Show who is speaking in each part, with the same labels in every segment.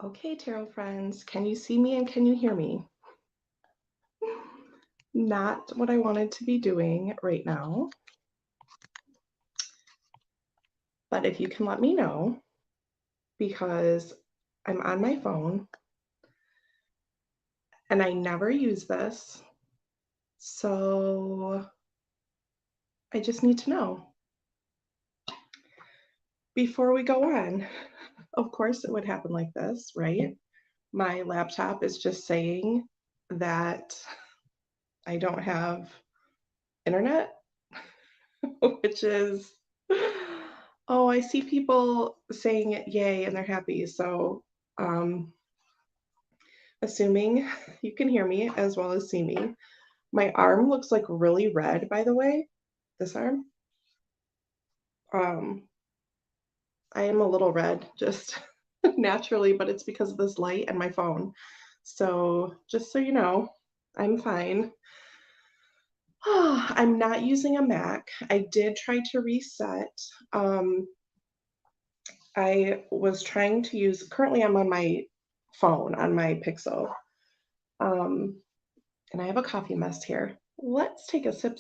Speaker 1: Okay, tarot friends, can you see me and can you hear me? Not what I wanted to be doing right now, but if you can let me know, because I'm on my phone and I never use this, so I just need to know. Before we go on, of course it would happen like this, right? My laptop is just saying that I don't have internet, which is, oh, I see people saying it, yay, and they're happy. So, um, assuming you can hear me as well as see me, my arm looks like really red, by the way, this arm. Um, I am a little red just naturally, but it's because of this light and my phone. So, just so you know, I'm fine. I'm not using a Mac. I did try to reset. Um, I was trying to use, currently I'm on my phone, on my Pixel. Um, and I have a coffee mess here. Let's take a sip,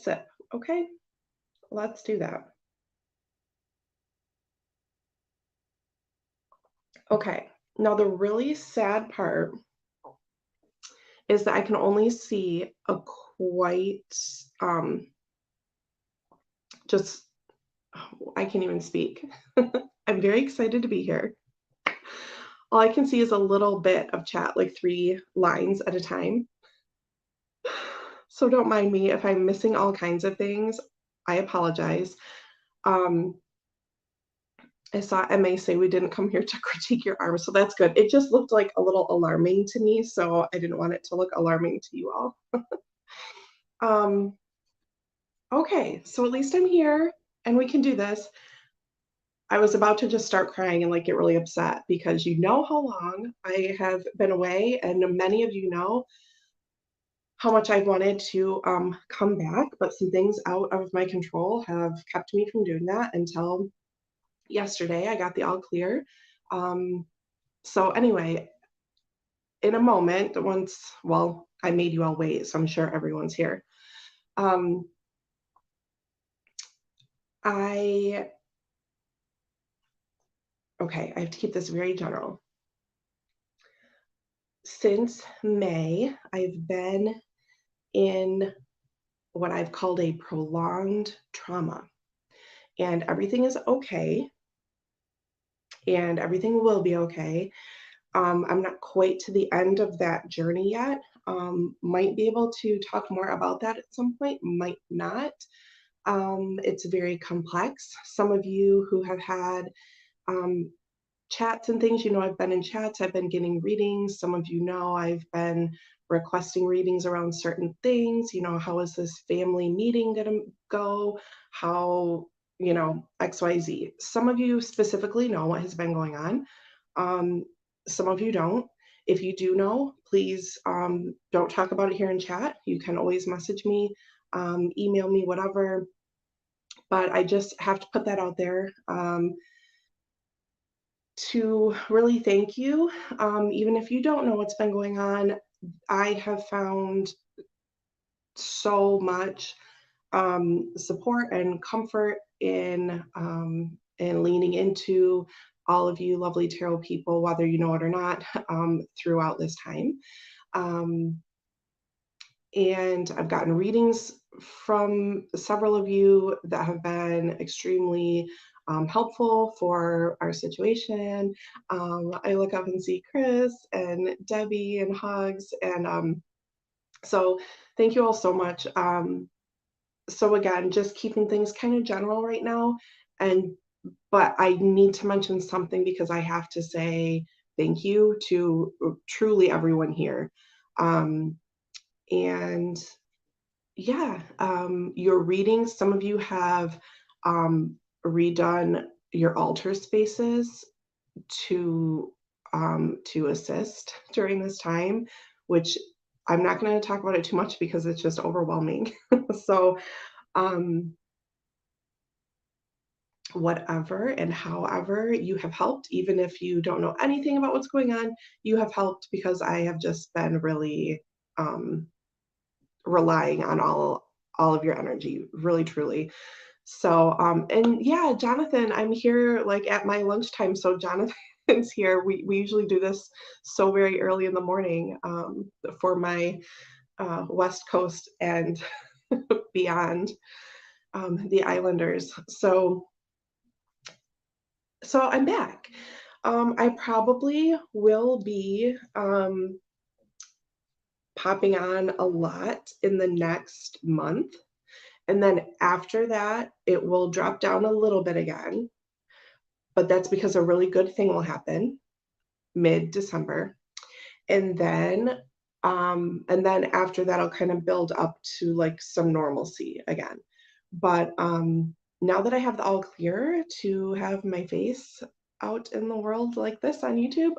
Speaker 1: okay? Let's do that. Okay, now the really sad part is that I can only see a quite, just, I can't even speak. I'm very excited to be here. All I can see is a little bit of chat, like 3 lines at a time. So don't mind me if I'm missing all kinds of things. I apologize. Um, I saw MA say we didn't come here to critique your arm, so that's good. It just looked like a little alarming to me, so I didn't want it to look alarming to you all. Um, okay, so at least I'm here and we can do this. I was about to just start crying and like get really upset because you know how long I have been away, and many of you know how much I wanted to come back, but some things out of my control have kept me from doing that until yesterday. I got the all clear. Um, so anyway, in a moment, once, well, I made you all wait, so I'm sure everyone's here. Um, I, okay, I have to keep this very general. Since May, I've been in what I've called a prolonged trauma, and everything is okay, and everything will be okay. I'm not quite to the end of that journey yet. Might be able to talk more about that at some point, might not. It's very complex. Some of you who have had um, chats and things, you know, I've been in chats, I've been getting readings. Some of you know I've been requesting readings around certain things. You know, how is this family meeting going to go? How, you know, XYZ. Some of you specifically know what has been going on. Um, some of you don't. If you do know, please don't talk about it here in chat. You can always message me, email me, whatever. But I just have to put that out there to really thank you. Even if you don't know what's been going on, I have found so much support and comfort in leaning into all of you lovely tarot people, whether you know it or not, throughout this time. Um, and I've gotten readings from several of you that have been extremely helpful for our situation. I look up and see Chris and Debbie and hugs, and so thank you all so much. So again, just keeping things kind of general right now, and but I need to mention something because I have to say thank you to truly everyone here. Um, and yeah, your readings, some of you have redone your altar spaces to assist during this time, which I'm not going to talk about it too much because it's just overwhelming. So, um, whatever and however you have helped, even if you don't know anything about what's going on, you have helped because I have just been really relying on all of your energy, really truly. So and yeah, Jonathan, I'm here like at my lunchtime. So Jonathan's here. We usually do this so very early in the morning for my West Coast and beyond the Islanders. So I'm back. I probably will be popping on a lot in the next month. And then after that, it will drop down a little bit again. But that's because a really good thing will happen mid-December. And then after that, I'll kind of build up to like some normalcy again. But now that I have the all clear to have my face out in the world like this on YouTube,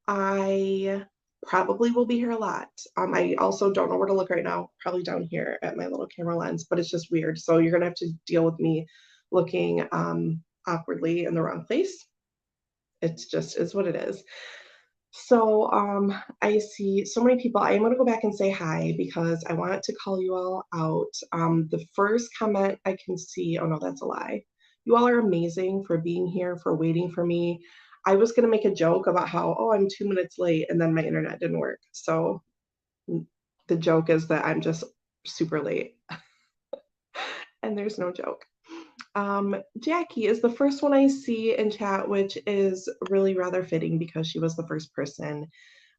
Speaker 1: I probably will be here a lot. I also don't know where to look right now, probably down here at my little camera lens, but it's just weird. So you're gonna have to deal with me looking awkwardly in the wrong place. It's just is what it is. So I see so many people. I am going to go back and say hi because I want to call you all out. The first comment I can see, oh no, that's a lie. You all are amazing for being here, for waiting for me. I was going to make a joke about how, oh, I'm 2 minutes late and then my internet didn't work. So the joke is that I'm just super late and there's no joke. Jackie is the first one I see in chat, which is really rather fitting because she was the first person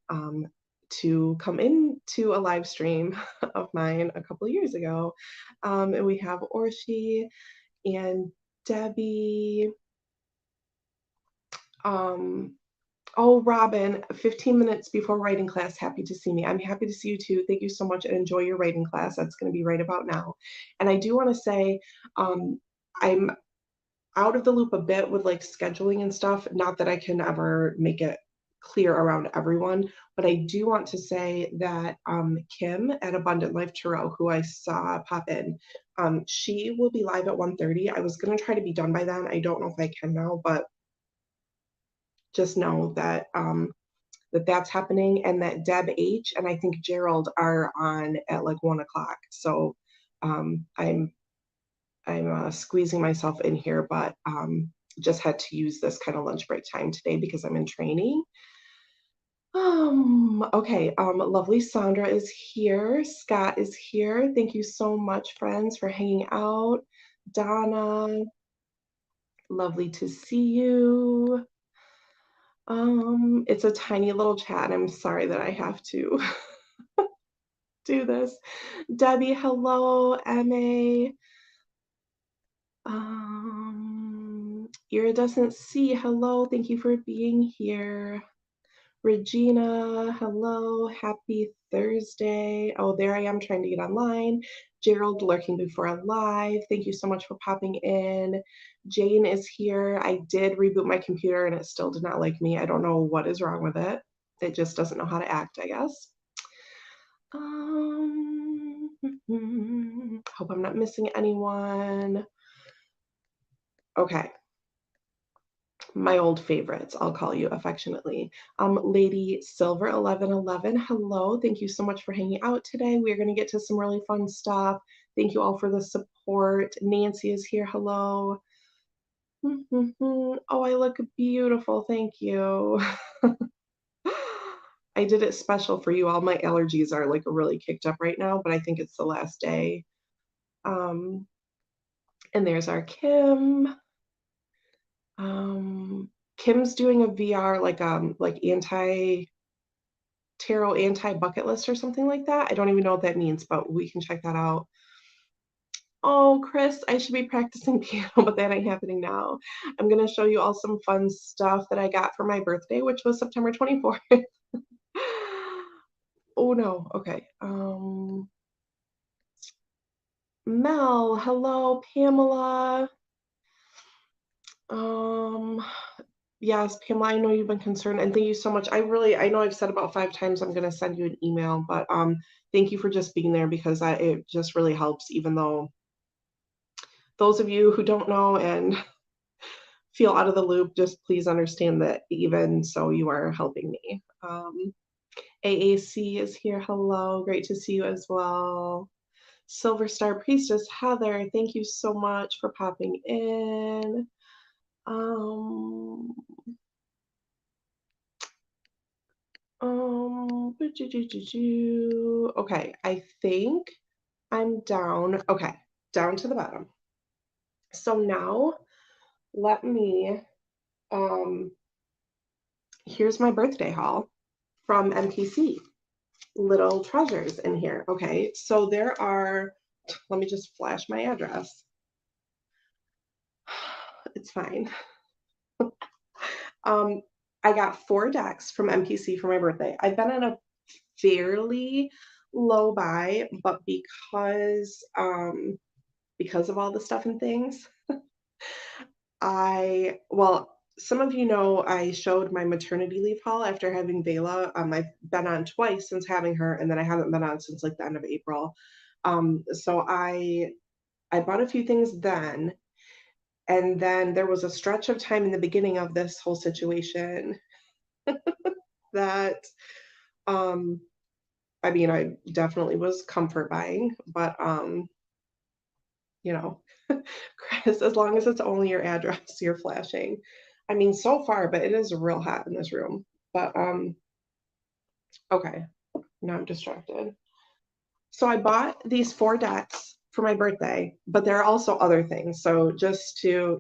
Speaker 1: to come into a live stream of mine a couple of years ago. And we have Orshi and Debbie. Oh, Robin, 15 minutes before writing class, happy to see me. I'm happy to see you too. Thank you so much and enjoy your writing class. That's going to be right about now. And I do want to say, I'm out of the loop a bit with like scheduling and stuff. Not that I can ever make it clear around everyone, but I do want to say that Kim at Abundant Life Tarot, who I saw pop in, she will be live at 1:30. I was going to try to be done by then. I don't know if I can now, but just know that that's happening, and that Deb H and I think Gerald are on at like 1 o'clock. So I'm squeezing myself in here, but just had to use this kind of lunch break time today because I'm in training. Okay, lovely Sandra is here. Scott is here. Thank you so much, friends, for hanging out. Donna, lovely to see you. It's a tiny little chat. I'm sorry that I have to do this. Debbie, hello. MA. Iridescent C, hello. Thank you for being here. Regina, hello. Happy Thursday. Oh, there I am trying to get online. Gerald lurking before I'm live. Thank you so much for popping in. Jane is here. I did reboot my computer and it still did not like me. I don't know what is wrong with it. It just doesn't know how to act, I guess. Hope I'm not missing anyone. Okay. My old favorites, I'll call you affectionately. Lady Silver 1111, hello. Thank you so much for hanging out today. We're going to get to some really fun stuff. Thank you all for the support. Nancy is here. Hello. Oh, I look beautiful. Thank you. I did it special for you all. My allergies are like really kicked up right now, but I think it's the last day. And there's our Kim. Kim's doing a VR like anti tarot, anti bucket list or something like that. I don't even know what that means, but we can check that out. Oh, Chris, I should be practicing piano, but that ain't happening now. I'm gonna show you all some fun stuff that I got for my birthday, which was September 24th. Oh no, okay. Mel, hello, Pamela. Yes, Pamela, I know you've been concerned, and thank you so much. I know I've said about 5 times I'm going to send you an email, but thank you for just being there because it just really helps, even though those of you who don't know and feel out of the loop, just please understand that even so, you are helping me. AAC is here. Hello, great to see you as well. Silver Star Priestess Heather, thank you so much for popping in. Okay, I think I'm down. Okay, down to the bottom. So now let me, here's my birthday haul from MPC. Little treasures in here. Okay, so there are, let me just flash my address. It's fine. I got 4 decks from MPC for my birthday. I've been on a fairly low buy, but because of all the stuff and things, well, some of you know I showed my maternity leave haul after having Vela. I've been on twice since having her, and then I haven't been on since like the end of April. So I bought a few things then, and then there was a stretch of time in the beginning of this whole situation that I mean, I definitely was comfort buying, but you know, Chris, as long as it's only your address you're flashing. I mean, so far, but it is real hot in this room. But okay, now I'm distracted. So I bought these 4 decks for my birthday, but there are also other things. So just to,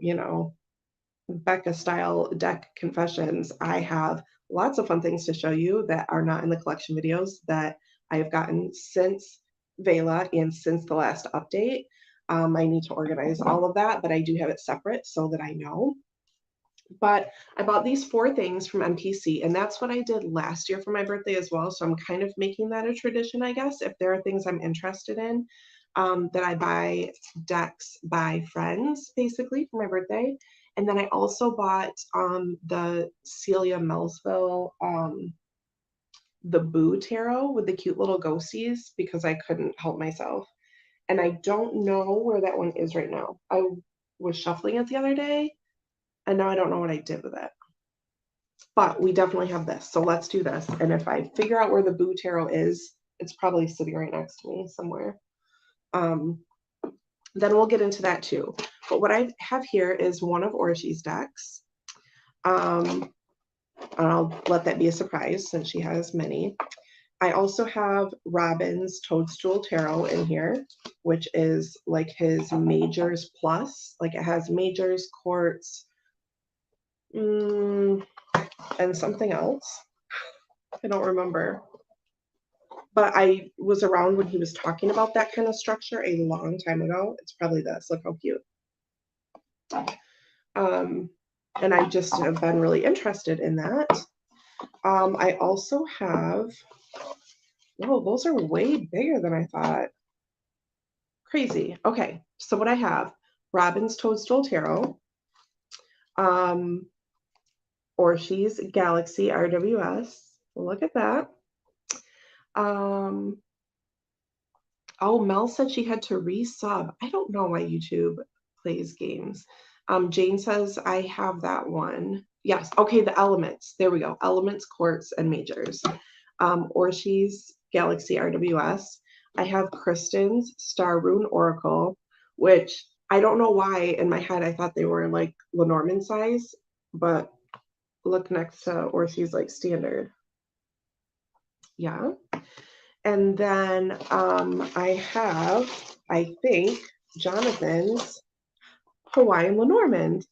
Speaker 1: Becca style deck confessions, I have lots of fun things to show you that are not in the collection videos that I have gotten since Vela and since the last update. I need to organize all of that, but I do have it separate so that I know. But I bought these 4 things from MPC, and that's what I did last year for my birthday as well. So I'm kind of making that a tradition, I guess. If there are things I'm interested in, that I buy decks by friends, basically, for my birthday. And then I also bought the Celia Melsville, the Boo Tarot with the cute little ghosties because I couldn't help myself. And I don't know where that one is right now. I was shuffling it the other day, and now I don't know what I did with it. But we definitely have this. So let's do this. And if I figure out where the Boo Tarot is, it's probably sitting right next to me somewhere. Then we'll get into that too. But what I have here is one of Orishi's decks. And I'll let that be a surprise since she has many. I also have Robin's Toadstool Tarot in here, which is like his Majors Plus. Like it has Majors, Quartz, and something else. I don't remember. But I was around when he was talking about that kind of structure a long time ago. It's probably this. Look how cute. And I just have been really interested in that. I also have, whoa, those are way bigger than I thought. Crazy. Okay, so what I have, Robin's Toadstool Tarot, Orishi's Galaxy RWS. Look at that. Oh, Mel said she had to resub. I don't know why YouTube plays games. Jane says I have that one. Yes. Okay, the elements. There we go. Elements, quartz, and majors. Orishi's Galaxy RWS. I have Kristen's Star Rune Oracle, which I don't know why in my head I thought they were like Lenormand size, but look next to Orishi's like standard. Yeah. And then I have, I think, Jonathan's Hawaiian Lenormand.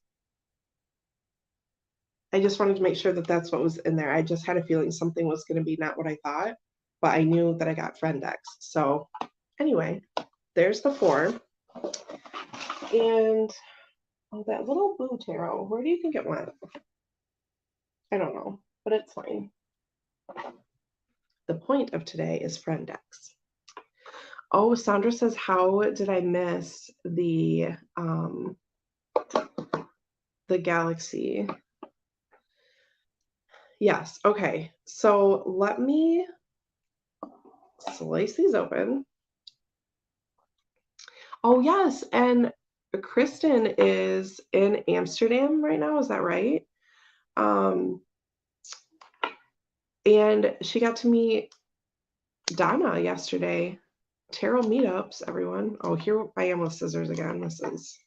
Speaker 1: I just wanted to make sure that that's what was in there. I just had a feeling something was going to be not what I thought, but I knew that I got friend decks. So anyway, there's the 4. And oh, that little Boo Tarot, where do you think it went? I don't know, but it's fine. The point of today is friend decks. Oh, Sandra says, how did I miss the Galaxy? Yes, okay. So let me slice these open. Oh, yes, and Kristen is in Amsterdam right now, is that right? And she got to meet Donna yesterday. Tarot meetups, everyone. Oh, here I am with scissors again. This is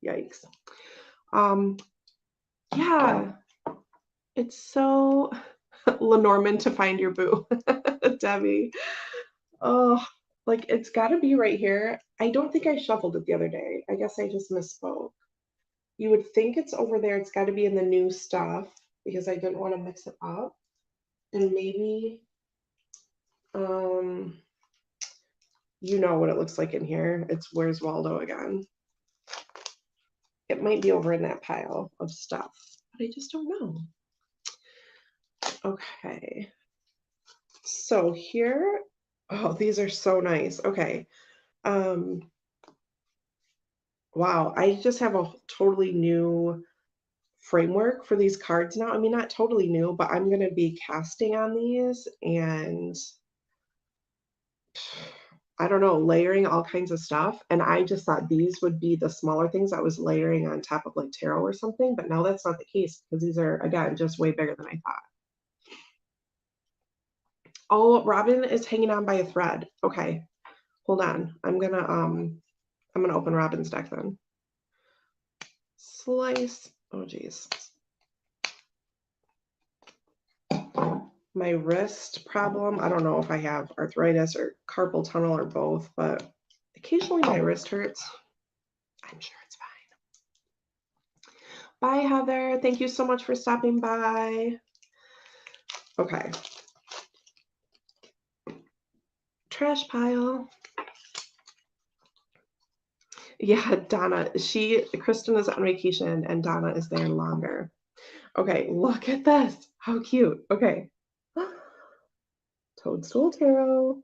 Speaker 1: yikes. Yeah, it's so Lenormand to find your boo, Debbie. Oh, like it's got to be right here. I don't think I shuffled it the other day. I guess I just misspoke. You would think it's over there. It's got to be in the new stuff because I didn't want to mix it up. And maybe, you know what it looks like in here. It's Where's Waldo again. It might be over in that pile of stuff, but I just don't know. Okay. So here, oh, these are so nice. Okay. Wow, I just have a totally new framework for these cards now. I mean, not totally new, but I'm going to be casting on these and I don't know, layering all kinds of stuff. And I just thought these would be the smaller things I was layering on top of like tarot or something, but now that's not the case because these are, again, just way bigger than I thought. Oh, Robin is hanging on by a thread. Okay, hold on. I'm gonna open Robin's deck then. Slice. Oh geez. My wrist problem. I don't know if I have arthritis or carpal tunnel or both, but occasionally my wrist hurts. I'm sure it's fine. Bye, Heather. Thank you so much for stopping by. Okay. Trash pile. Yeah, Donna. Kristen is on vacation and Donna is there longer. Okay, look at this. How cute. Okay. Toadstool Tarot.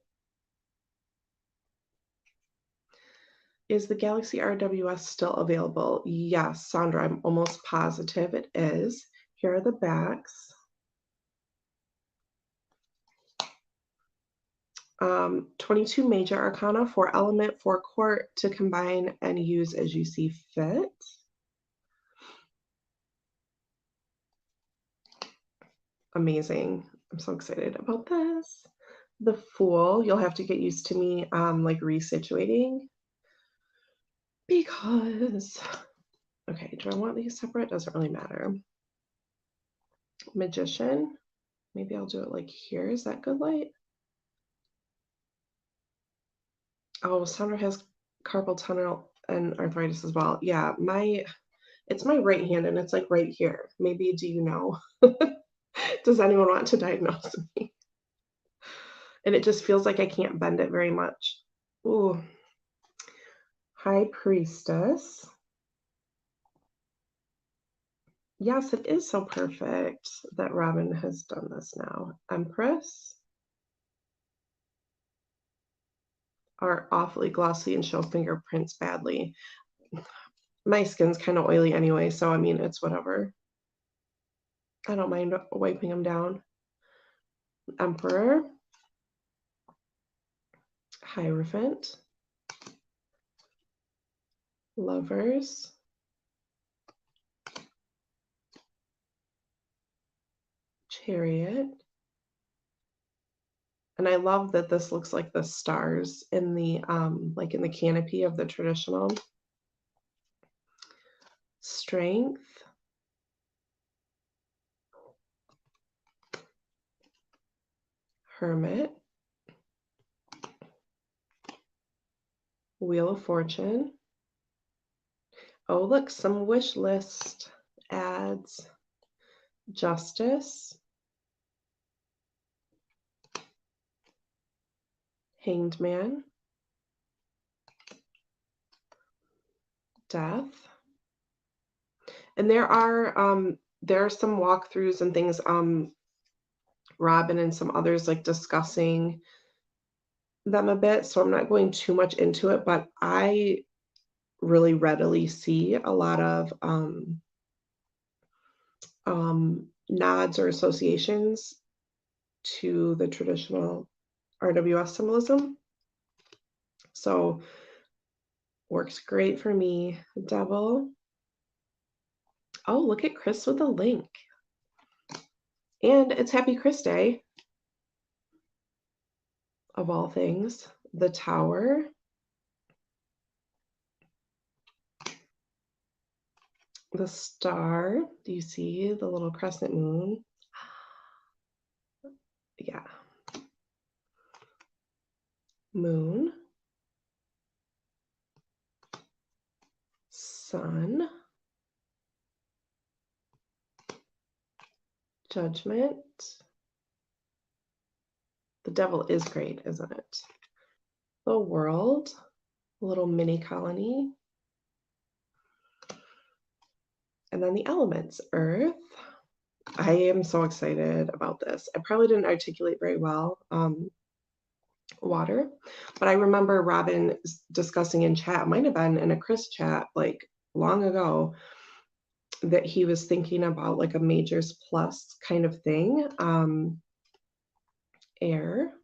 Speaker 1: Is the Galaxy RWS still available? Yes, Sandra, I'm almost positive it is. Here are the backs. 22 major arcana, 4 element, 4 court to combine and use as you see fit. Amazing. I'm so excited about this. The Fool, you'll have to get used to me like resituating because, okay, do I want these separate? Doesn't really matter. Magician, maybe I'll do it like here. Is that good light? Oh, Sandra has carpal tunnel and arthritis as well. Yeah, it's my right hand and it's like right here. Maybe do you know? Does anyone want to diagnose me? And it just feels like I can't bend it very much. Ooh. High Priestess. Yes, it is so perfect that Robin has done this now. Empress are awfully glossy and show fingerprints badly. My skin's kind of oily anyway, so I mean, it's whatever. I don't mind wiping them down. Emperor. Hierophant. Lovers. Chariot. And I love that this looks like the stars in the like in the canopy of the traditional. Strength. Hermit. Wheel of Fortune. Oh, look, some wish list ads. Justice. Hanged Man. Death. And there are some walkthroughs and things, Robin and some others like discussing them a bit, so I'm not going too much into it, but I really readily see a lot of nods or associations to the traditional RWS symbolism. So Works great for me. Devil. Oh, look at Chris with a link. And it's Happy Chris Day, of all things. The Tower. The Star. Do you see the little crescent moon? Yeah. Moon. Sun. Judgment. The Devil is great, isn't it? The World. A little mini colony. And then the elements. Earth. I am so excited about this. I probably didn't articulate very well. Water. But I remember Robin discussing in chat, might have been in a Chris chat like long ago, that he was thinking about like a majors plus kind of thing. Air.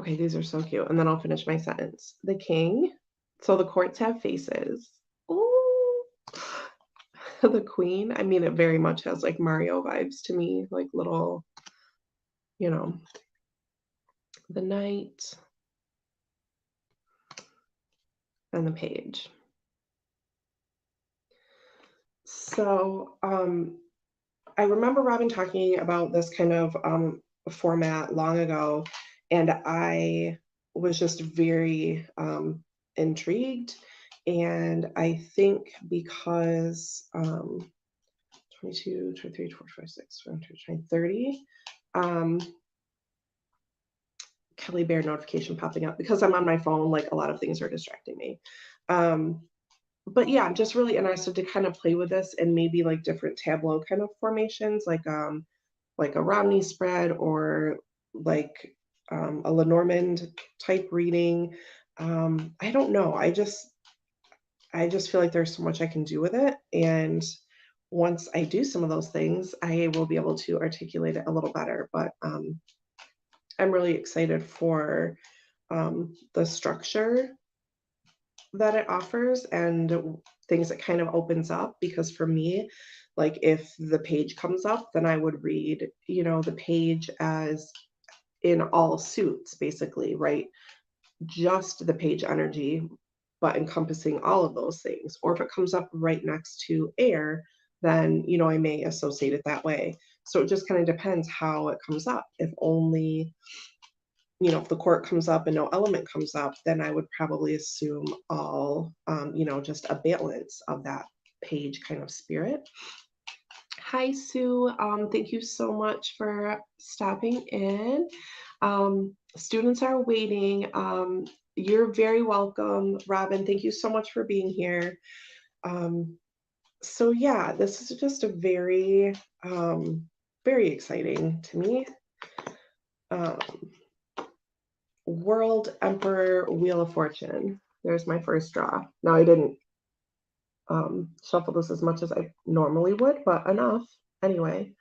Speaker 1: Okay, these are so cute. And then I'll finish my sentence. The King. So the courts have faces. Ooh. The Queen. I mean, it very much has like Mario vibes to me, like little, you know. The Knight. And the Page. So I remember Robin talking about this kind of format long ago, and I was just very intrigued. And I think because 22, 23, 24, 6, 30, Kelly Bear notification popping up because I'm on my phone, like a lot of things are distracting me. But yeah, I'm just really interested to kind of play with this and maybe like different tableau kind of formations, like a Romney spread or like a Lenormand type reading. I don't know. I just feel like there's so much I can do with it. And once I do some of those things, I will be able to articulate it a little better. But I'm really excited for the structure that it offers and things it kind of opens up, because for me, like if the page comes up, then I would read, you know, the page as in all suits, basically, right? Just the page energy, but encompassing all of those things. Or if it comes up right next to air, then, you know, I may associate it that way. So it just kind of depends how it comes up. If only, you know, if the court comes up and no element comes up, then I would probably assume all, you know, just a balance of that page kind of spirit. Hi, Sue. Thank you so much for stopping in. Students are waiting. You're very welcome, Robin. Thank you so much for being here. So yeah, this is just a very, very exciting to me. World Emperor Wheel of Fortune. There's my first draw. Now I didn't shuffle this as much as I normally would, but enough anyway.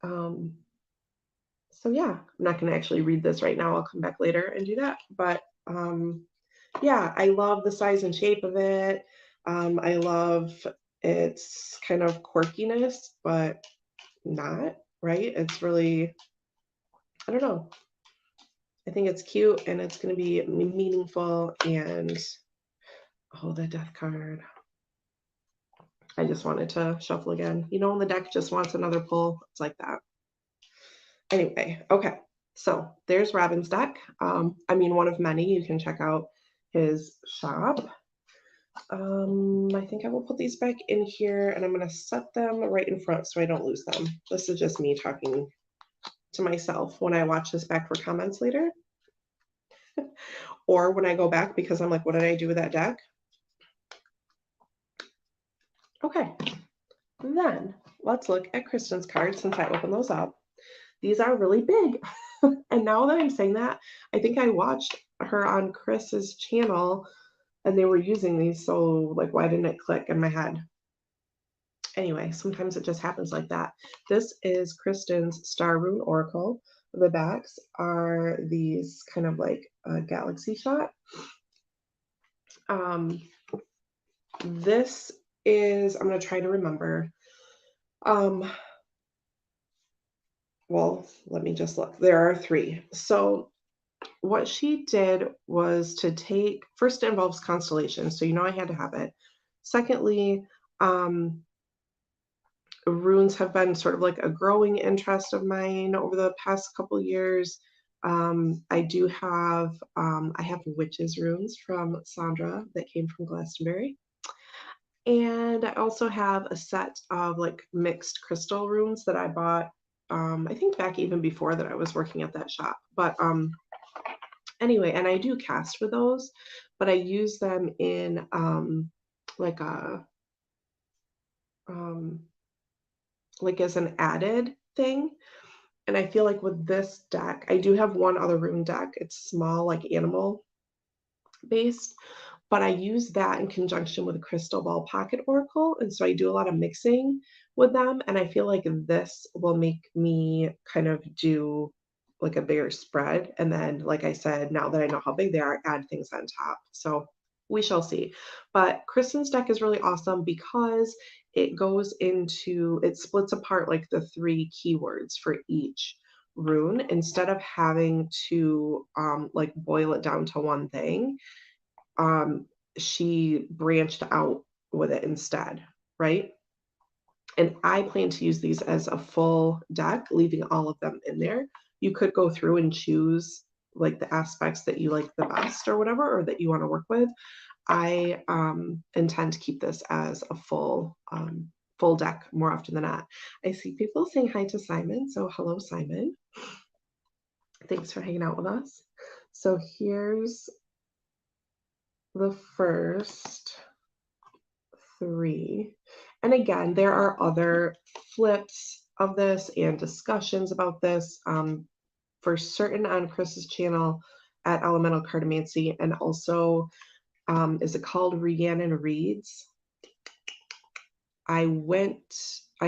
Speaker 1: So yeah, I'm not going to actually read this right now. I'll come back later and do that. But yeah, I love the size and shape of it. I love its kind of quirkiness, but not, right? It's really, I don't know. I think it's cute and it's going to be meaningful. And oh, the Death card. I just wanted to shuffle again. You know, when the deck just wants another pull, it's like that. Anyway, okay. So there's Robin's deck. I mean, one of many. You can check out his shop. I think I will put these back in here and I'm going to set them right in front so I don't lose them. This is just me talking to myself when I watch this back for comments later. Or when I go back because I'm like, what did I do with that deck? Okay, and then let's look at Kristen's cards since I opened those up. These are really big. And now that I'm saying that, I think I watched her on Chris's channel and they were using these, so like, why didn't it click in my head? Anyway, sometimes it just happens like that. This is Kristen's Star Rune Oracle. The backs are these kind of like a galaxy shot. This is, I'm going to try to remember. Well, let me just look. There are 3. So what she did was to take, first it involves constellations, so you know I had to have it. Secondly, runes have been sort of like a growing interest of mine over the past couple years. I do have, I have witches runes from Sandra that came from Glastonbury. And I also have a set of like mixed crystal runes that I bought, I think back even before that I was working at that shop. But anyway, and I do cast with those, but I use them in like a like as an added thing. And I feel like with this deck, I do have one other rune deck. It's small, like animal based, but I use that in conjunction with a crystal ball pocket oracle. And so I do a lot of mixing with them. And I feel like this will make me kind of do like a bigger spread. And then, like I said, now that I know how big they are, add things on top. So we shall see. But Kristen's deck is really awesome because it goes into, it splits apart like the 3 keywords for each rune instead of having to like boil it down to one thing. She branched out with it instead, right? And I plan to use these as a full deck, leaving all of them in there. You could go through and choose like the aspects that you like the best or whatever, or that you want to work with. I intend to keep this as a full full deck more often than not. I see people saying hi to Simon. So hello, Simon. Thanks for hanging out with us. So here's the first 3. And again, there are other flips of this and discussions about this for certain on Chris's channel at Elemental Cartomancy, and also is it called Rhiannon Reads? I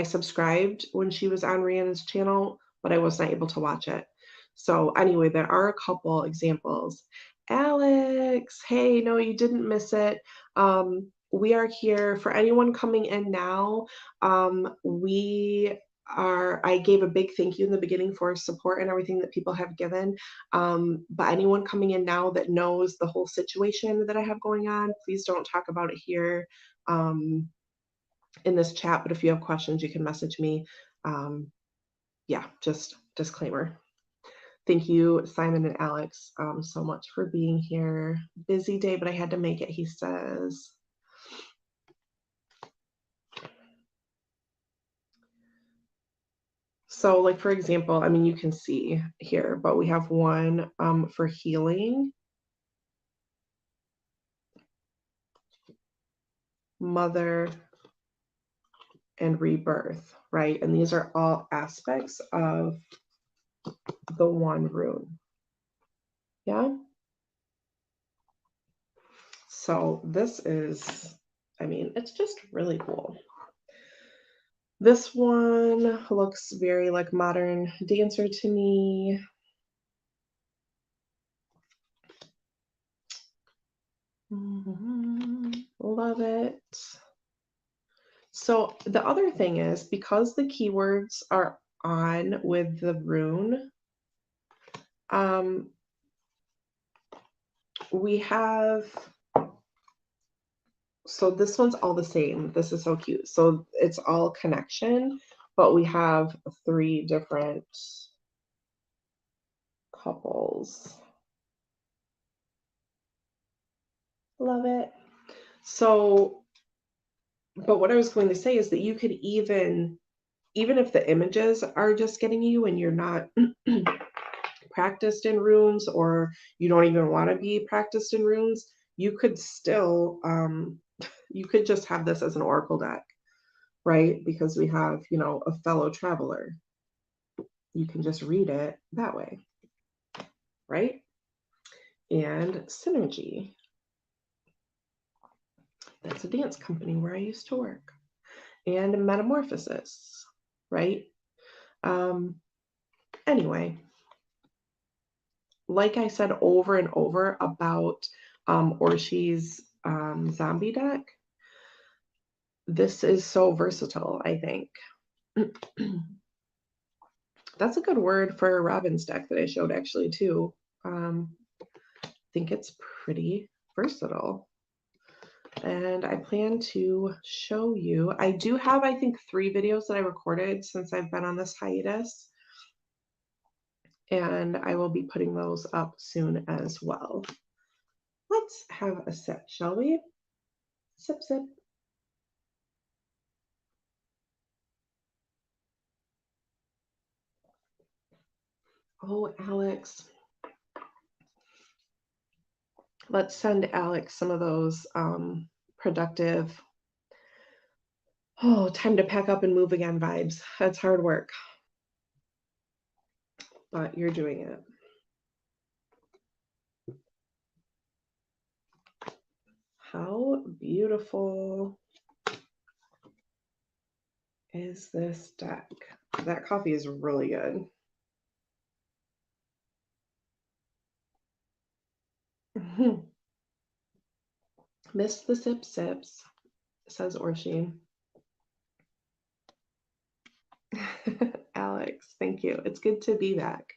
Speaker 1: subscribed when she was on Rhiannon's channel, but I was not able to watch it. So anyway, there are a couple examples. Alex, hey, no, you didn't miss it. We are here for anyone coming in now. I gave a big thank you in the beginning for support and everything that people have given. But anyone coming in now that knows the whole situation that I have going on, please don't talk about it here in this chat. But if you have questions, you can message me. Yeah, just disclaimer. Thank you, Simon and Alex, so much for being here. Busy day, but I had to make it, he says. So like, for example, I mean, you can see here, but we have one for healing, mother, and rebirth, right? And these are all aspects of the one rune. Yeah. So this is, I mean, it's just really cool. This one looks very like modern dancer to me. Love it. So the other thing is, because the keywords are on with the rune, we have, so this one's all the same. This is so cute. So it's all connection, but we have 3 different couples. Love it. So, but what I was going to say is that you could even if the images are just getting you and you're not practiced in runes, or you don't even want to be practiced in runes, you could still, you could just have this as an oracle deck, right? Because we have, you know, a fellow traveler. You can just read it that way, right? And Synergy. That's a dance company where I used to work. And Metamorphosis, right? Anyway, like I said over and over about Orshi's zombie deck, this is so versatile, I think. That's a good word for Robin's deck that I showed actually too. I think it's pretty versatile. And I plan to show you, I do have, I think, 3 videos that I recorded since I've been on this hiatus. And I will be putting those up soon as well. Let's have a sip, shall we? Sip, sip. Oh, Alex. Let's send Alex some of those productive, oh, time to pack up and move again vibes. That's hard work, but you're doing it. How beautiful is this deck? That coffee is really good. Miss the sip sips, says Orshi. Alex, thank you. It's good to be back.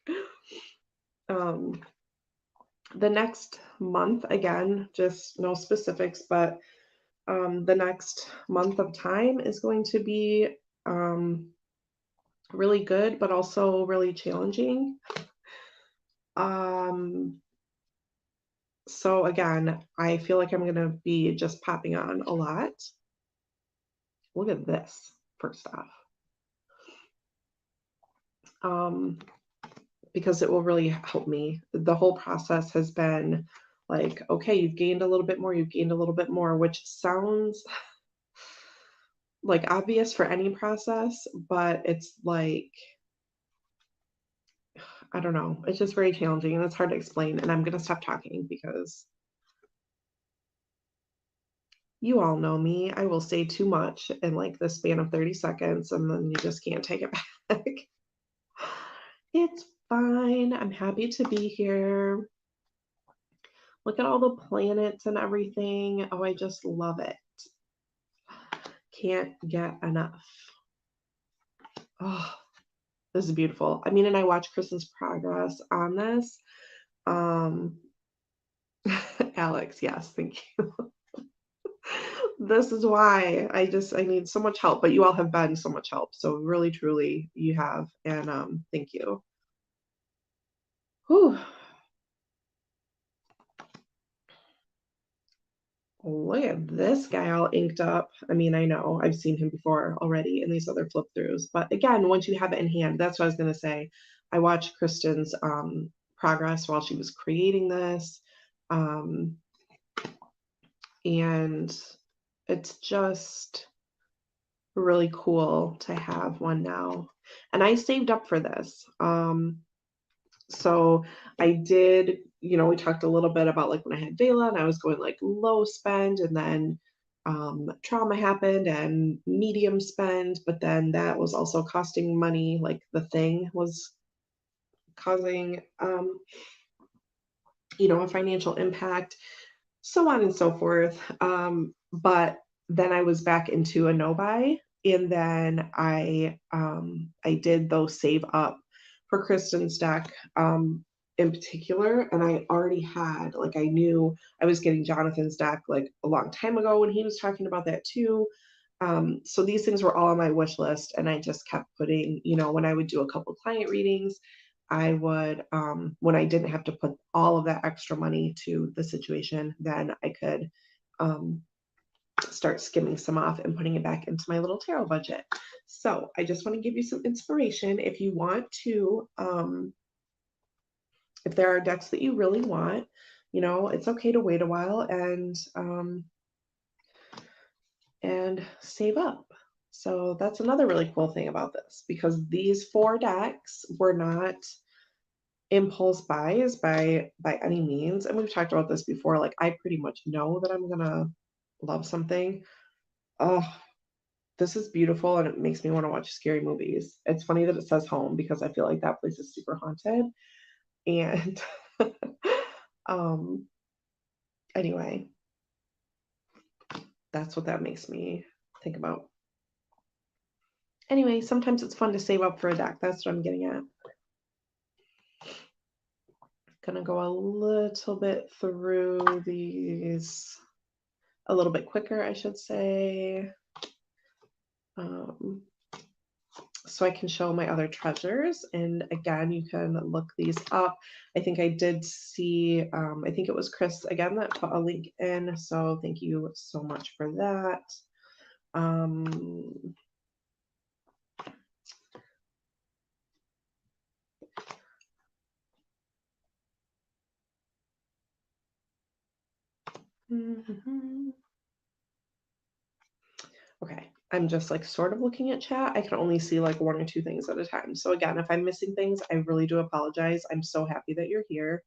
Speaker 1: The next month, again, just no specifics, but the next month of time is going to be really good, but also really challenging. So again, I feel like I'm going to be just popping on a lot. Look at this, first off. Because it will really help me. The whole process has been like, okay, you've gained a little bit more, you've gained a little bit more, which sounds like obvious for any process, but it's like, I don't know, it's just very challenging and it's hard to explain. And I'm going to stop talking because you all know me. I will say too much in like the span of 30 seconds and then you just can't take it back. It's fine. I'm happy to be here. Look at all the planets and everything. Oh, I just love it. Can't get enough. Oh, this is beautiful. I mean, and I watched Kristen's progress on this. Alex, yes, thank you. This is why I need so much help, but you all have been so much help. So really, truly, you have. And thank you. Whew. Look at this guy all inked up. I mean, I know I've seen him before already in these other flip throughs, but again, once you have it in hand, that's what I was going to say. I watched Kristen's progress while she was creating this. And it's just really cool to have one now. And I saved up for this. So I did, we talked a little bit about like when I had Vela and I was going like low spend and then trauma happened and medium spend, but then that was also costing money. Like the thing was causing, a financial impact, so on and so forth. But then I was back into a no buy, and then I did those save up for Kristen's deck in particular, and I already had like I knew I was getting Jonathan's deck like a long time ago when he was talking about that too. So these things were all on my wish list, and I just kept putting, when I would do a couple client readings, I would, when I didn't have to put all of that extra money to the situation, then I could start skimming some off and putting it back into my little tarot budget. So I just want to give you some inspiration. If you want to, if there are decks that you really want, it's okay to wait a while and save up. So that's another really cool thing about this, because these 4 decks were not impulse buys by any means. And we've talked about this before. Like I pretty much know that I'm gonna love something. Oh, this is beautiful and it makes me want to watch scary movies. It's funny that it says home because I feel like that place is super haunted. And Anyway, that's what that makes me think about. Anyway, sometimes it's fun to save up for a deck. That's what I'm getting at. Gonna go a little bit through these a little bit quicker, I should say. So I can show my other treasures. And again, you can look these up. I think I did see, I think it was Chris again that put a link in. So thank you so much for that. Okay, I'm just like sort of looking at chat. I can only see like one or two things at a time. So again, if I'm missing things, I really do apologize. I'm so happy that you're here.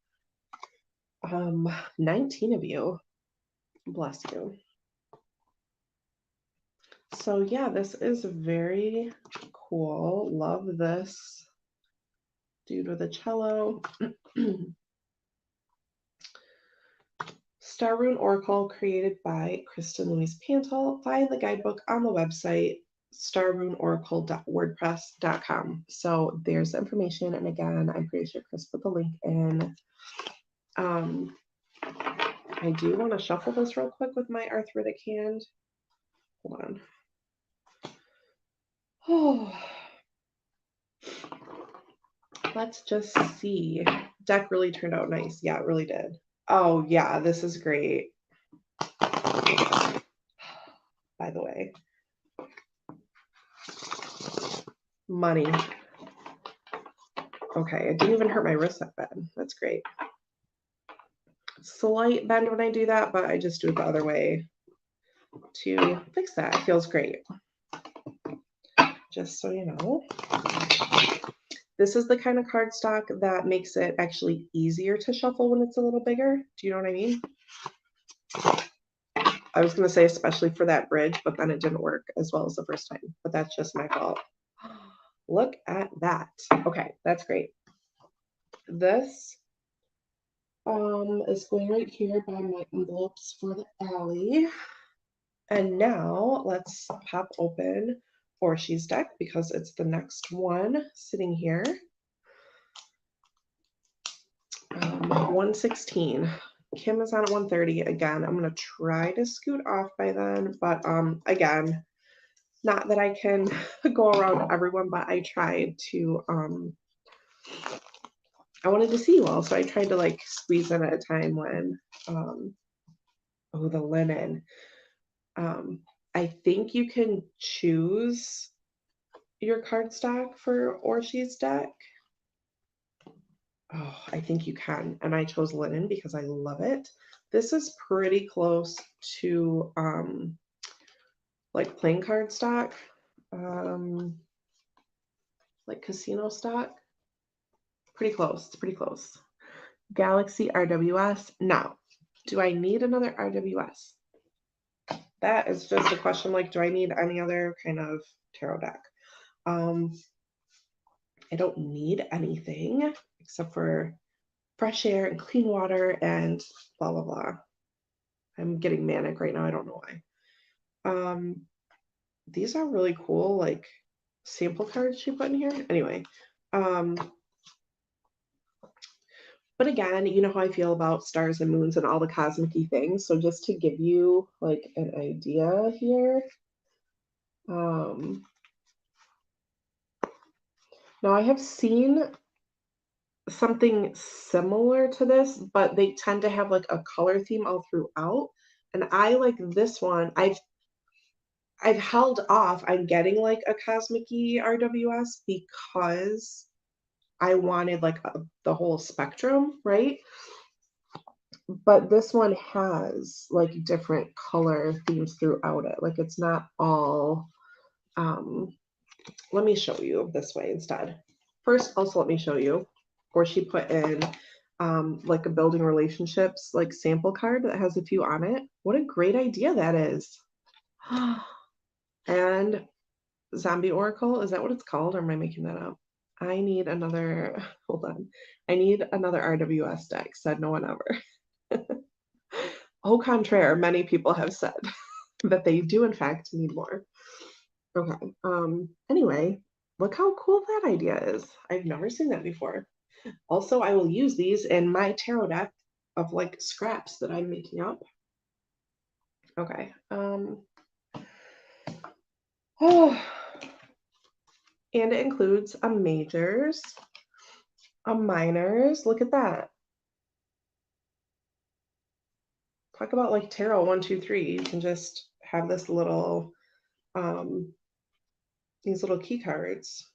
Speaker 1: 19 of you. Bless you. So yeah, this is very cool. Love this dude with a cello. Star Rune Oracle created by Kristen Louise Pantel. Find the guidebook on the website starruneoracle.wordpress.com. So there's the information. And again, I'm pretty sure Chris put the link in. I do want to shuffle this real quick with my arthritic hand. Hold on. Oh, let's just see. Deck really turned out nice. Yeah, it really did. Oh yeah, this is great. By the way, money. Okay, it didn't even hurt my wrist that bad. That's great. Slight bend when I do that, but I just do it the other way to fix that. It feels great. Just so you know. This is the kind of cardstock that makes it actually easier to shuffle when it's a little bigger. Do you know what I mean? I was going to say especially for that bridge, but then it didn't work as well as the first time. But that's just my fault. Look at that. Okay, that's great. This is going right here by my envelopes for the alley. And now let's pop open Orshi's deck because it's the next one sitting here. 116. Kim is on at 130. Again, I'm going to try to scoot off by then, but again, not that I can go around everyone, but I tried to, I wanted to see you all, so I tried to like squeeze in at a time when, oh, the linen. I think you can choose your cardstock for Orshi's deck. Oh, I think you can. And I chose linen because I love it. This is pretty close to like playing card stock, like casino stock. Pretty close. It's pretty close. Galaxy RWS. Now, do I need another RWS? That is just a question like, do I need any other kind of tarot deck? I don't need anything except for fresh air and clean water and blah, blah, blah. I'm getting manic right now. I don't know why. These are really cool, like sample cards she put in here. Anyway, but again, you know how I feel about stars and moons and all the cosmic-y things. So just to give you like an idea here. Now I have seen something similar to this, but they tend to have like a color theme all throughout. And I like this one. I've held off on getting like a cosmic-y RWS because I wanted like the whole spectrum, right? But this one has like different color themes throughout it. Like it's not all, let me show you this way instead. First, also let me show you, or she put in like a building relationships like sample card that has a few on it. What a great idea that is. And Zombie Oracle, is that what it's called, or am I making that up? I need another, hold on. I need another RWS deck, said no one ever. Au contraire, many people have said that they do in fact need more. Okay. Anyway, look how cool that idea is. I've never seen that before. Also, I will use these in my tarot deck of like scraps that I'm making up. Okay. Oh, and it includes a majors, a minors. Look at that. Talk about like tarot 1, 2, 3. You can just have this little these little key cards.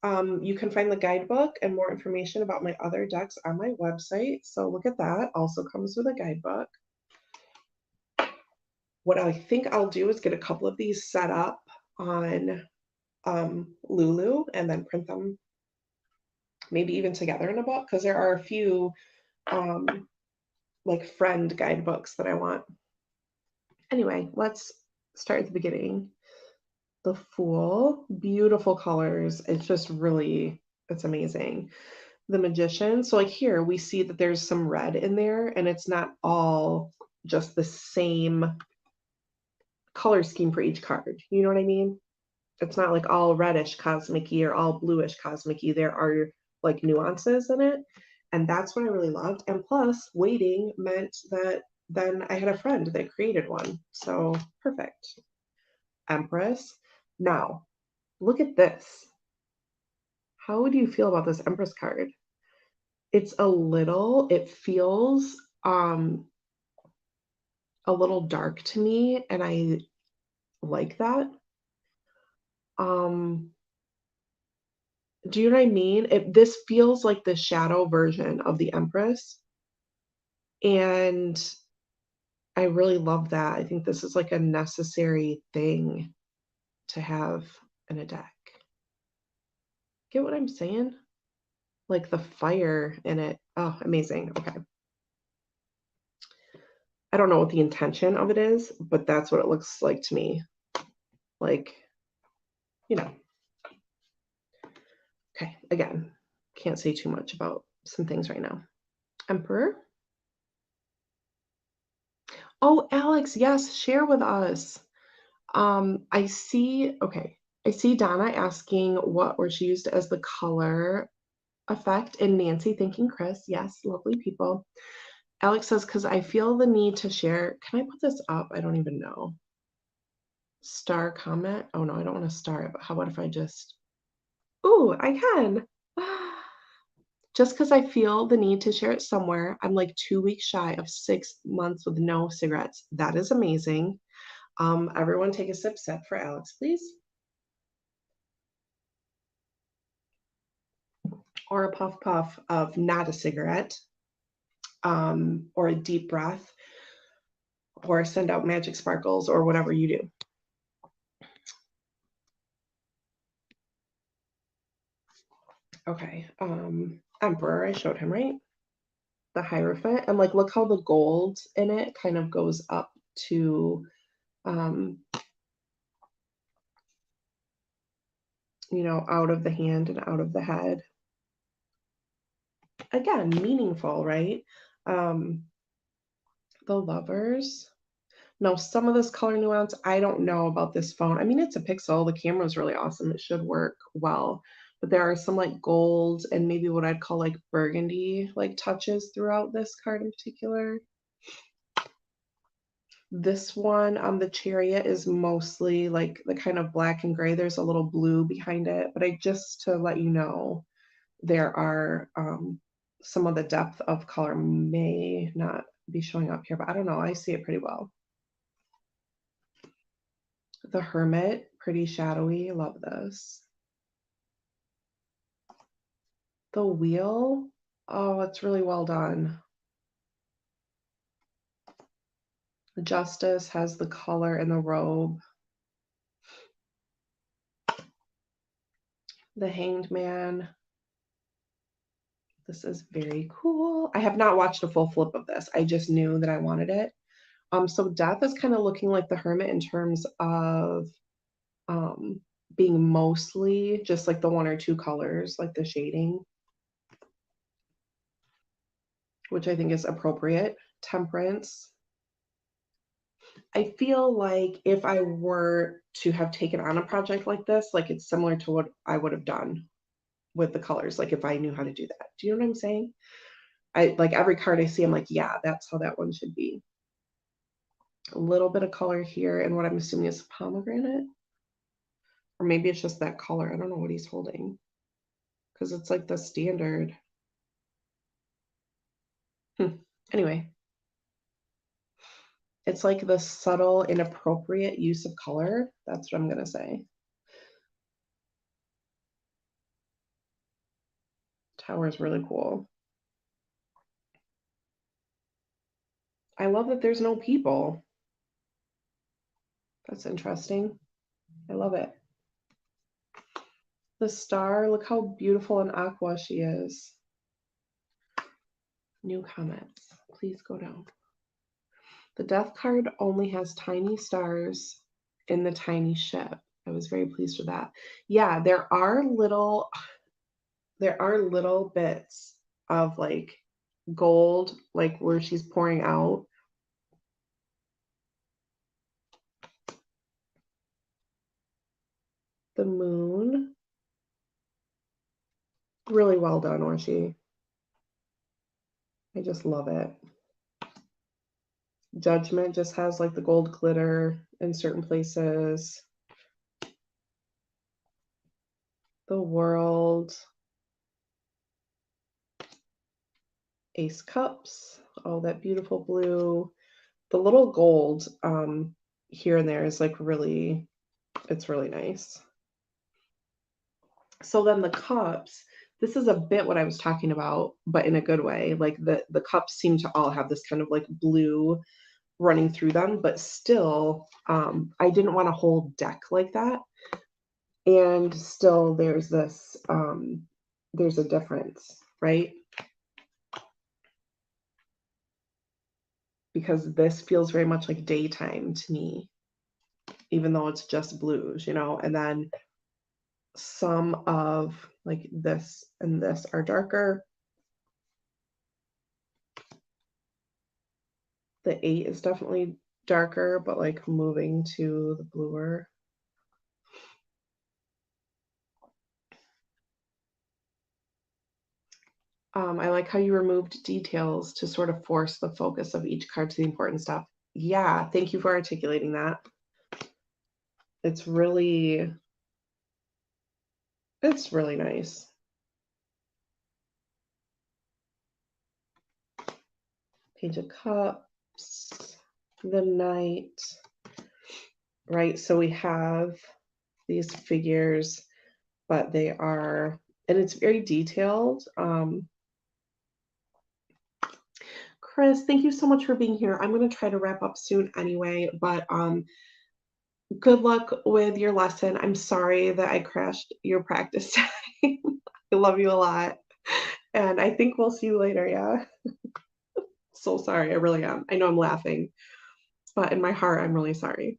Speaker 1: You can find the guidebook and more information about my other decks on my website. So look at that. Also comes with a guidebook. What I think I'll do is get a couple of these set up on Lulu and then print them maybe even together in a book, because there are a few like friend guidebooks that I want. Anyway, let's start at the beginning. The Fool, beautiful colors. It's just really, it's amazing. The Magician, so like here we see that there's some red in there and it's not all just the same color scheme for each card. You know what I mean? It's not like all reddish cosmic-y or all bluish cosmic-y. There are like nuances in it. And that's what I really loved. And plus, waiting meant that then I had a friend that created one. So perfect. Empress. Now, look at this. How would you feel about this Empress card? It's it feels a little dark to me, and I like that. Do you know what I mean? This feels like the shadow version of the Empress, and I really love that. I think this is like a necessary thing to have in a deck. Get what I'm saying? Like the fire in it. Oh, amazing. Okay. I don't know what the intention of it is, but that's what it looks like to me. Like, you know. Okay, again, can't say too much about some things right now. Emperor. Oh, Alex, yes, share with us. I see, okay, I see Donna asking what was used as the color effect, and Nancy thanking Chris. Yes, lovely people. Alex says, because I feel the need to share. Can I put this up? I don't even know. Star comment. Oh no, I don't want to star it, but how about if I just, ooh, I can. Just because I feel the need to share it somewhere. I'm like 2 weeks shy of 6 months with no cigarettes. That is amazing. Everyone take a sip for Alex, please. Or a puff puff of not a cigarette, or a deep breath, or send out magic sparkles, or whatever you do. Okay, Emperor, I showed him, right? The Hierophant, and like look how the gold in it kind of goes up to you know, out of the hand and out of the head. Again, meaningful, right? The Lovers. Now, some of this color nuance, I don't know about this phone. I mean, it's a Pixel. The camera is really awesome. It should work well. But there are some like gold and maybe what I'd call like burgundy like touches throughout this card in particular. This one on the Chariot is mostly like the kind of black and gray. There's a little blue behind it. But just to let you know, there are some of the depth of color may not be showing up here, but I don't know. I see it pretty well. The Hermit, pretty shadowy. Love this. The Wheel, oh, it's really well done. The Justice has the color and the robe. The Hanged Man. This is very cool. I have not watched a full flip of this. I just knew that I wanted it. So Death is kind of looking like the Hermit in terms of being mostly just like the one or two colors, like the shading, which I think is appropriate. Temperance. I feel like if I were to have taken on a project like this, like it's similar to what I would have done with the colors, like if I knew how to do that. Do you know what I'm saying? I like every card I see, I'm like, yeah, that's how that one should be. A little bit of color here, and what I'm assuming is pomegranate. Or maybe it's just that color. I don't know what he's holding. Because it's like the standard. Anyway. It's like the subtle, inappropriate use of color. That's what I'm going to say. Tower is really cool. I love that there's no people. That's interesting. I love it. The star, look how beautiful and aqua she is. New comments. Please go down. The death card only has tiny stars in the tiny ship. I was very pleased with that. Yeah, there are little bits of like gold, like where she's pouring out. The moon. Really well done, Orshi. I just love it. Judgment just has like the gold glitter in certain places. The world. Ace cups. Oh, that beautiful blue. The little gold here and there is like really, it's really nice. So then the cups, this is a bit what I was talking about, but in a good way. Like the cups seem to all have this kind of like blue running through them, but still, I didn't want a whole deck like that. And still there's this, there's a difference, right? Because this feels very much like daytime to me, even though it's just blues, you know, and then some of like this and this are darker. The 8 is definitely darker, but like moving to the bluer. I like how you removed details to sort of force the focus of each card to the important stuff. Yeah, thank you for articulating that. It's really nice. Page of Cups, the Knight, right? So we have these figures, but they are, and it's very detailed. Chris, thank you so much for being here. I'm going to try to wrap up soon anyway, but good luck with your lesson. I'm sorry that I crashed your practice time. I love you a lot. And I think we'll see you later, yeah? So sorry, I really am. I know I'm laughing, but in my heart, I'm really sorry.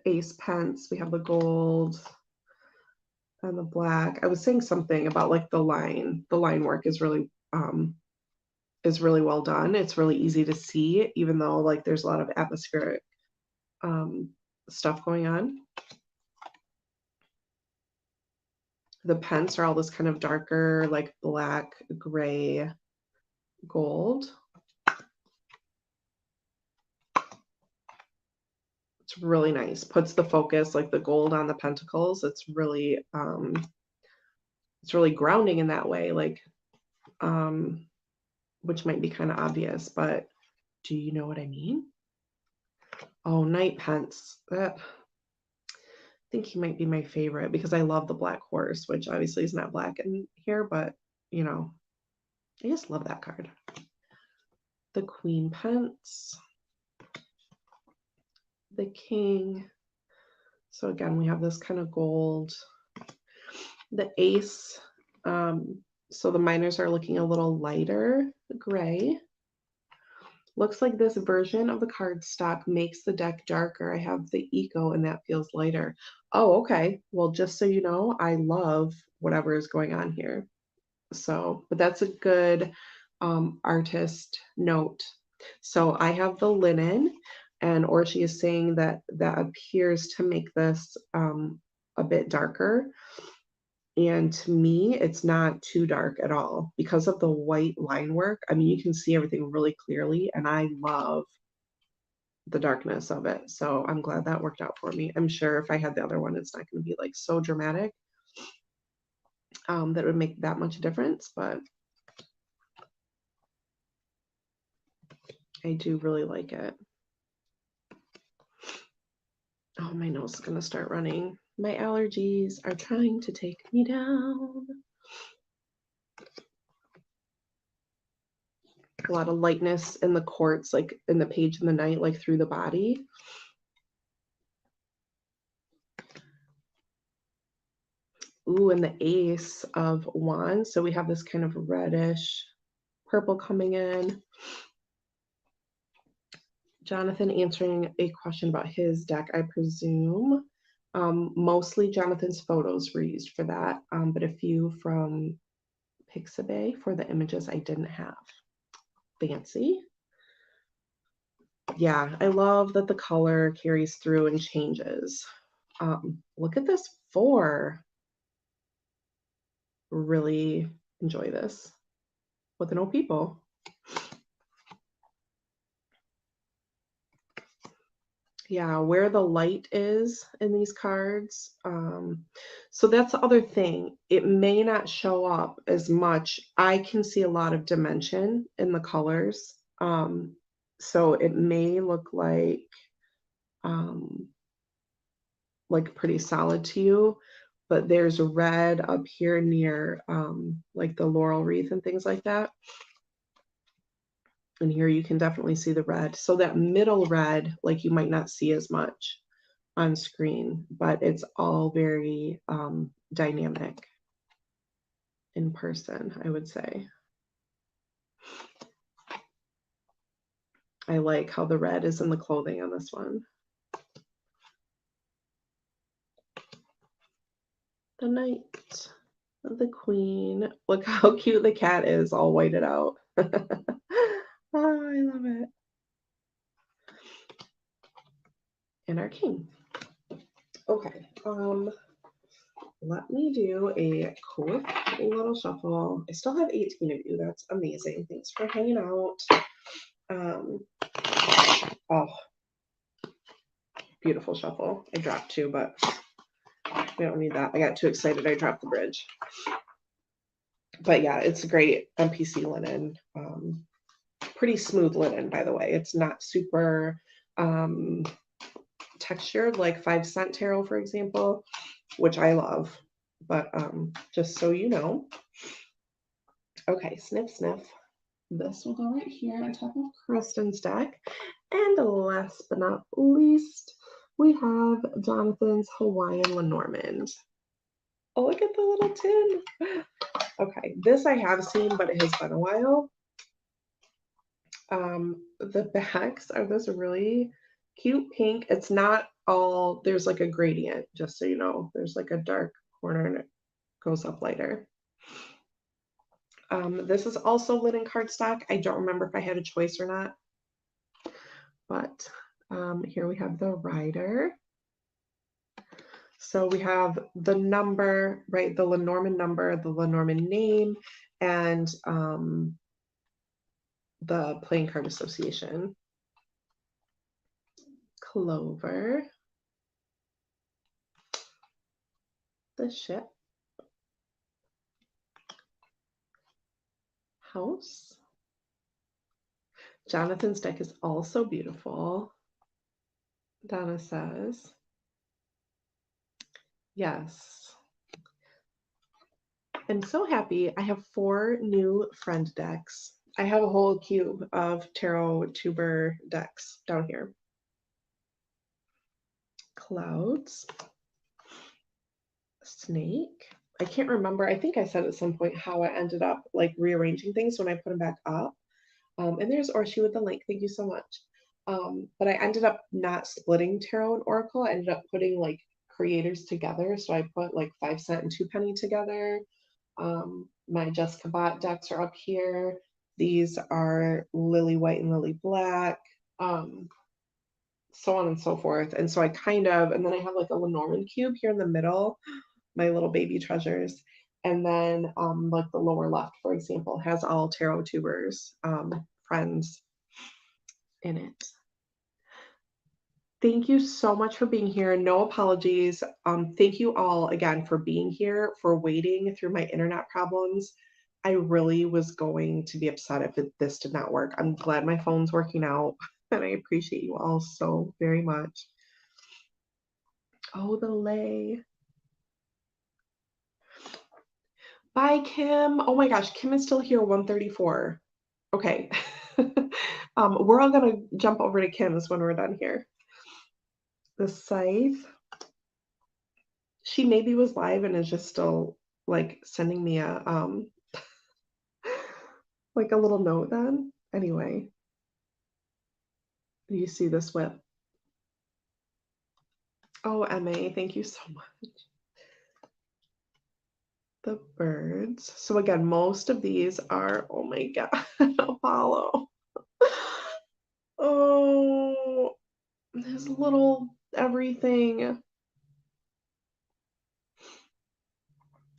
Speaker 1: Ace pence, we have the gold and the black. I was saying something about like the line work is really well done. It's really easy to see, even though like there's a lot of atmospheric stuff going on. The pence are all this kind of darker, like black, gray, gold. It's really nice. Puts the focus, like the gold on the pentacles. It's really grounding in that way, like which might be kind of obvious, but do you know what I mean? Oh, Knight pence. That, I think he might be my favorite because I love the black horse, which obviously is not black in here, but you know, I just love that card. The Queen pence. The King. So again, we have this kind of gold. The Ace. So the minors are looking a little lighter gray. Looks like this version of the cardstock makes the deck darker. I have the Eco and that feels lighter. Oh, okay. Well, just so you know, I love whatever is going on here. So, but that's a good artist note. So I have the linen, and Orshi is saying that that appears to make this a bit darker. And to me, it's not too dark at all because of the white line work. I mean, you can see everything really clearly, and I love the darkness of it. So I'm glad that worked out for me. I'm sure if I had the other one, it's not going to be like so dramatic that it would make that much difference, but I do really like it. Oh, my nose is going to start running. My allergies are trying to take me down. A lot of lightness in the quartz, like in the page in the night, like through the body. Ooh, and the Ace of Wands. So we have this kind of reddish purple coming in. Jonathan answering a question about his deck, I presume. Mostly Jonathan's photos were used for that, but a few from Pixabay for the images I didn't have. Fancy. Yeah, I love that the color carries through and changes. Look at this 4. Really enjoy this with the no people. Yeah, where the light is in these cards. So that's the other thing. It may not show up as much. I can see a lot of dimension in the colors. So it may look like pretty solid to you, but there's red up here near like the laurel wreath and things like that. And here you can definitely see the red. So that middle red, like you might not see as much on screen, but it's all very dynamic in person, I would say. I like how the red is in the clothing on this one. The Knight of the Queen. Look how cute the cat is, all whited out. Oh, I love it. And our king. Okay, let me do a quick little shuffle. I still have 18 of you. That's amazing. Thanks for hanging out. Oh, beautiful shuffle. I dropped 2, but we don't need that. I got too excited. I dropped the bridge. But yeah, it's great MPC linen. Pretty smooth linen, by the way. It's not super textured like 5 Cent Tarot, for example, which I love. But just so you know. Okay, sniff, sniff. This will go right here on top of Kristen's deck. And last but not least, we have Jonathan's Hawaiian Lenormand. Oh, look at the little tin. Okay, this I have seen, but it has been a while. The backs are this really cute pink. It's not all, there's like a gradient, just so you know. There's like a dark corner and it goes up lighter. This is also linen cardstock. I don't remember if I had a choice or not. But here we have the rider. So we have the number, right? The Lenormand number, the Lenormand name, and the Playing Card Association. Clover. The ship. House. Jonathan's deck is also beautiful. Donna says. Yes. I'm so happy. I have 4 new friend decks. I have a whole cube of tarot tuber decks down here. Clouds. Snake. I can't remember. I think I said at some point how I ended up like rearranging things when I put them back up. And there's Orshi with the link. Thank you so much. But I ended up not splitting tarot and oracle. I ended up putting like creators together. So I put like 5 cent and 2 penny together. My Jessica Bott decks are up here. These are Lily White and Lily Black. So on and so forth. And so I kind of, and then I have like a Lenormand cube here in the middle, my little baby treasures. And then like the lower left, for example, has all tarot tubers, friends in it. Thank you so much for being here. No apologies. Thank you all again for being here, for waiting through my internet problems. I really was going to be upset if this did not work. I'm glad my phone's working out, and I appreciate you all so very much. Oh, the lay. Bye, Kim. Oh my gosh, Kim is still here, 134. Okay. We're all gonna jump over to Kim's when we're done here. The scythe. She maybe was live and is just still like sending me a like a little note then. Anyway, you see this whip. Oh, MA, thank you so much. The birds. So again, most of these are, oh my God, Apollo. Oh, there's little everything.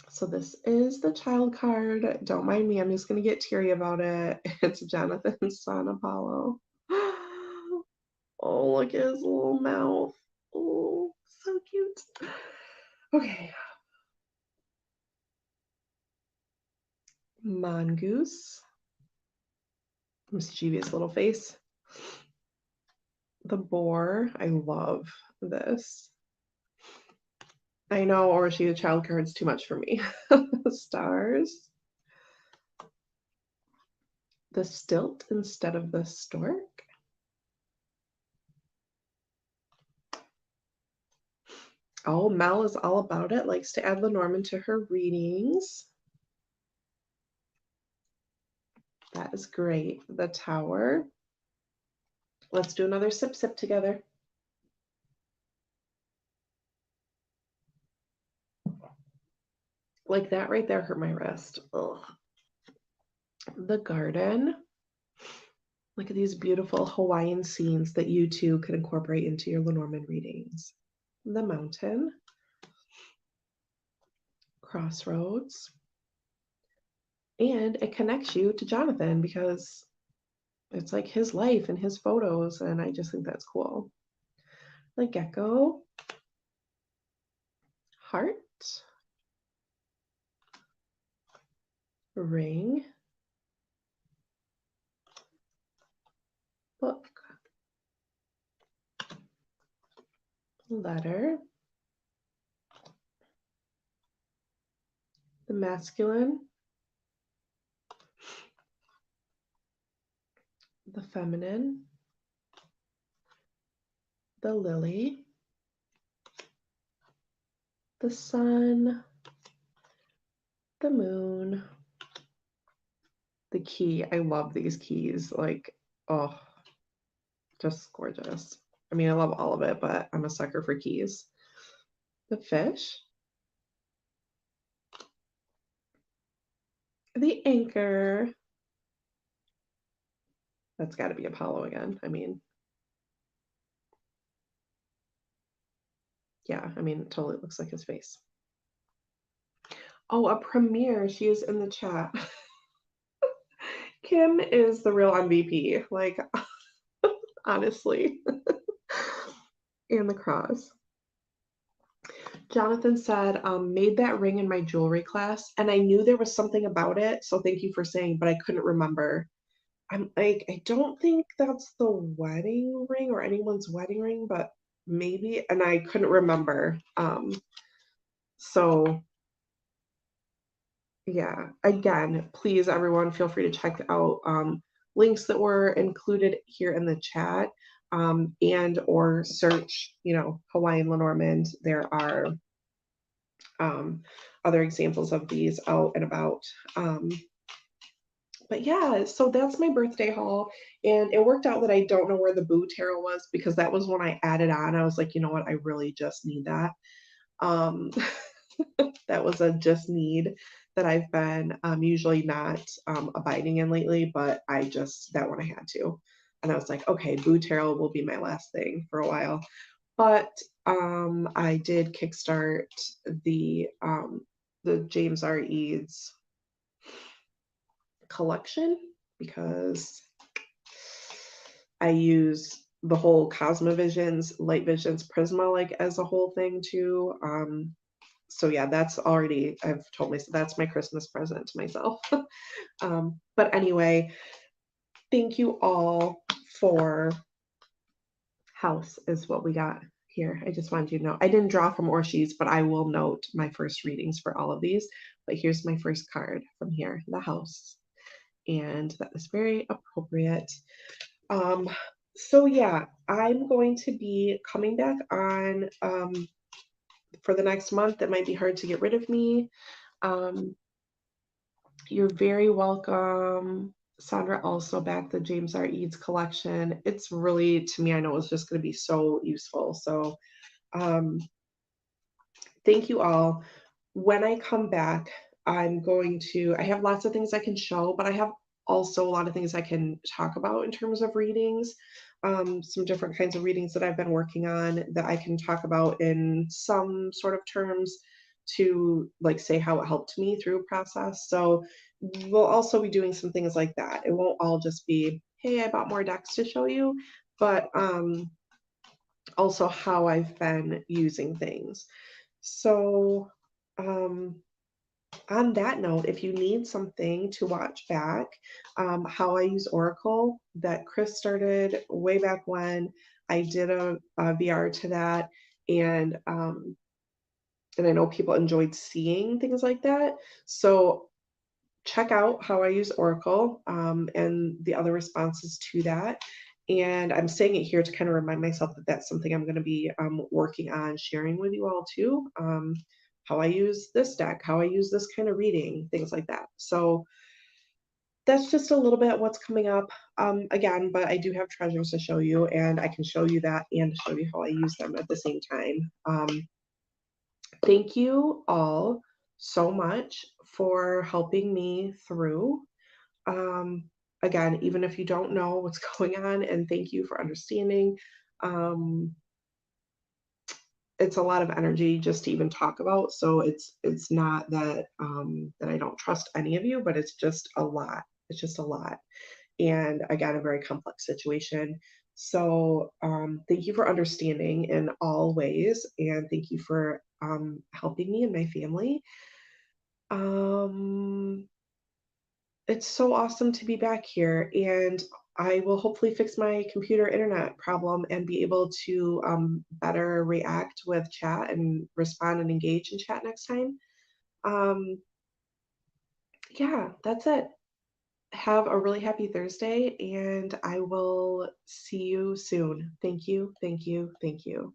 Speaker 1: So this is the child card. Don't mind me, I'm just gonna get teary about it. It's Jonathan's son, Apollo. Oh, look at his little mouth. Oh, so cute. Okay. Mongoose. Mischievous little face. The boar. I love this. I know, or she the child card's too much for me. Stars. The stilt instead of the stork. Oh, Mel is all about it. Likes to add Lenormand to her readings. That is great. The tower. Let's do another sip sip together. Like that right there hurt my wrist. Ugh. The garden. Look at these beautiful Hawaiian scenes that you too can incorporate into your Lenormand readings. The mountain. Crossroads. And it connects you to Jonathan because it's like his life and his photos, and I just think that's cool. The gecko. Heart. Ring. Book. Letter. The masculine. The feminine. The lily. The sun. The moon. The key. I love these keys. Like, oh, just gorgeous. I mean, I love all of it, but I'm a sucker for keys. The fish. The anchor. That's got to be Apollo again. I mean, yeah, I mean, it totally looks like his face. Oh, a premiere. She is in the chat. Kim is the real MVP. Like, honestly. And the cross. Jonathan said, made that ring in my jewelry class, and I knew there was something about it, so thank you for saying, but I couldn't remember. I'm like, I don't think that's the wedding ring or anyone's wedding ring, but maybe, and I couldn't remember. So yeah, again, please everyone feel free to check out links that were included here in the chat, and or search, Hawaiian Lenormand. There are other examples of these out and about. But yeah, so that's my birthday haul, and it worked out that I don't know where the Boo Tarot was because that was when I added on. I was like, you know what, I really just need that. Um, that was a just need that I've been usually not abiding in lately, but that one I had to. And I was like, okay, Boo Tarot will be my last thing for a while. But I did kickstart the James R. Eads collection because I use the whole Cosmovisions, Light Visions, Prisma like as a whole thing too. So yeah, that's already, I've told myself that's my Christmas present to myself. But anyway, thank you all for house is what we got here. I just wanted you to know. I didn't draw from Orshi's, but I will note my first readings for all of these. But here's my first card from here, the house. And that was very appropriate. Um, so yeah, I'm going to be coming back on for the next month. It might be hard to get rid of me. Um, you're very welcome. Sandra also backed the James R. Eads collection. It's really, to me, I know it's just going to be so useful. So thank you all. When I come back, I have lots of things I can show, but I have also a lot of things I can talk about in terms of readings. Some different kinds of readings that I've been working on that I can talk about in some sort of terms to like say how it helped me through a process. So we'll also be doing some things like that. It won't all just be, hey, I bought more decks to show you, but also how I've been using things. So on that note, if you need something to watch back, how I use Oracle that Chris started way back when, I did a VR to that, and I know people enjoyed seeing things like that. So check out how I use Oracle and the other responses to that. And I'm saying it here to kind of remind myself that that's something I'm going to be working on sharing with you all too. How I use this deck, how I use this kind of reading, things like that. So that's just a little bit what's coming up again, but I do have treasures to show you, and I can show you that and show you how I use them at the same time. Thank you all so much for helping me through. Um, Again, even if you don't know what's going on, and thank you for understanding. It's a lot of energy just to even talk about. So it's not that that I don't trust any of you, but it's just a lot. It's just a lot. And again, a very complex situation. So thank you for understanding in all ways, and thank you for helping me and my family. It's so awesome to be back here, and I will hopefully fix my computer internet problem and be able to better react with chat and respond and engage in chat next time. Um, yeah, that's it. Have a really happy Thursday, and I will see you soon. Thank you, thank you, thank you.